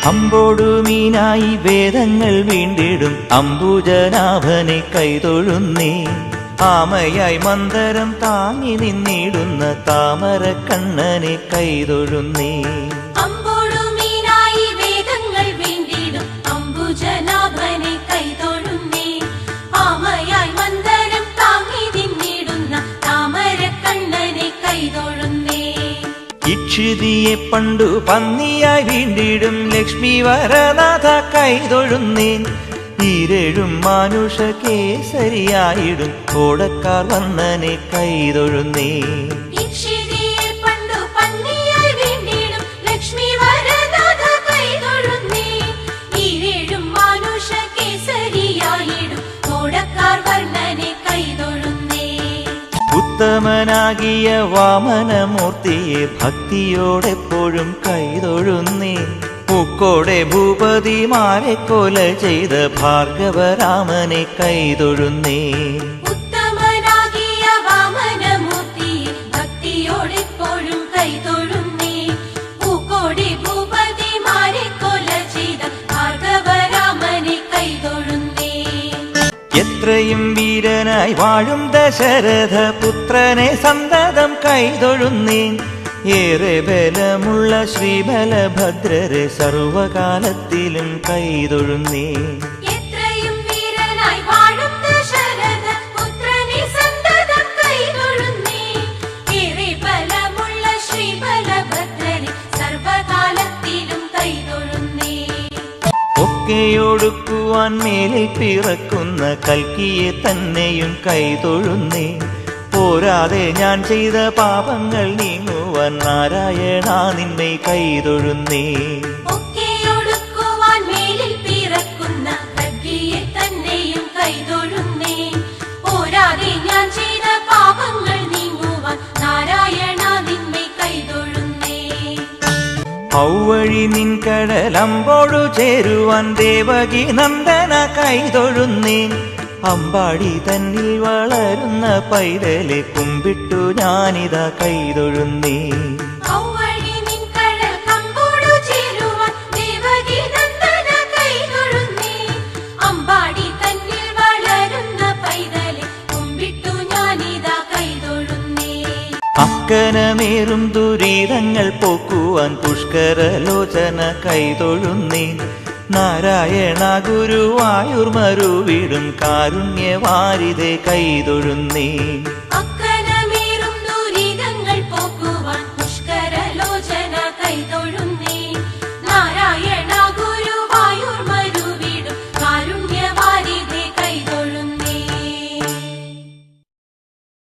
അമ്പോടു മീനായി വേദങ്ങൾ വീണ്ടിടും അംബുജനാഭനെ കൈതൊഴുന്നേ. ആമയായി മന്ദരം താങ്ങി നിന്നിടുന്ന താമര കണ്ണനെ കൈതൊഴുന്നേ. അമ്പോടുമീനായി വേദങ്ങൾ വീണ്ടിടും അംബുജനാഭനെ കൈതൊഴുന്നേ. ആമയായി മന്ദരം താങ്ങി നിന്നിടുന്ന താമര കണ്ണനെ കൈതൊഴുന്നേ. ഇക്ഷിതിയെ പണ്ടു പന്നിയായി വീണ്ടിടും ലക്ഷ്മി വരനാഥ കൈതൊഴുന്നേൻ. ഈരേഴും മാനുഷ കേസരിയായിടും കോടക്കാർ വന്നനെ കൈതൊഴുന്നേ. ഉത്തമനാകിയ വാമനമൂർത്തിയെ ഭക്തിയോടെപ്പോഴും കൈതൊഴുന്നേ. പൂക്കോടെ ഭൂപതിമാരെ കൊല ചെയ്ത ഭാർഗവരാമനെ കൈതൊഴുന്നേ. ഉത്തമനാകിയ വാമനമൂർത്തിയെ ഭക്തിയോടെപ്പോഴും കൈതൊഴുന്നേ. പൂക്കോടെ ഭൂപതിമാരെ കൊല ചെയ്ത ഭാർഗവരാമനെ കൈതൊഴുന്നേ. എത്രയും വീരനായി വാഴും ദശരഥ പുത്രനെ സന്തതം കൈതൊഴുന്നേ. ഏറെ ബലമുള്ള ശ്രീബലഭദ്രരെ സർവകാലത്തിലും കൈതൊഴുന്നേ. എത്രയും വീരനായി വാഴും ദശരഥ പുത്രനെ സന്തതം കൈതൊഴുന്നേ. ഏറെ ബലമുള്ള ശ്രീബലഭദ്രരെ സർവകാലത്തിലും കൈതൊഴുന്നേ. ഒക്കെയൊടുക്കുവാൻ മേലിൽ പിറക്കുന്ന കൽക്കിയെ തന്നെയും കൈതൊഴുന്നേ. പോരാതെ ഞാൻ ചെയ്ത പാപങ്ങൾ നീങ്ങുവാൻ നാരായണ നിന്നെ കൈതൊഴുന്നേ. ഒക്കെയൊടുക്കുവാൻ മേലിൽ പിറക്കുന്ന കൽക്കിയെ തന്നെയും കൈതൊഴുന്നേ. പോരാതെ ഞാൻ ചെയ്ത പാപങ്ങൾ നീങ്ങുവാൻ നാരായണ നിന്നെ കൈതൊഴുന്നേ. ഔവഴി നിൻ കടലമ്പോടു ചേരുവാൻ ദേവകി നന്ദന കൈതൊഴുന്നേ. അമ്പാടി തന്നിൽ വളരുന്ന പൈതലെ കുമ്പിട്ടു ഞാനിതാ കൈതൊഴുന്നേ. അമ്പാടി തന്നിൽ വളരുന്ന പൈതലെ കുമ്പിട്ടു ഞാനിതാ കൈതൊഴുന്നേ. അക്കനമേറും ദുരിതങ്ങൾ പോക്കുവാൻ പുഷ്കരലോചന കൈതൊഴുന്നേ. നാരായണ ഗുരുവായൂർ മരുവിടും കാരുണ്യവാരിതെ കൈതൊഴുന്നേ.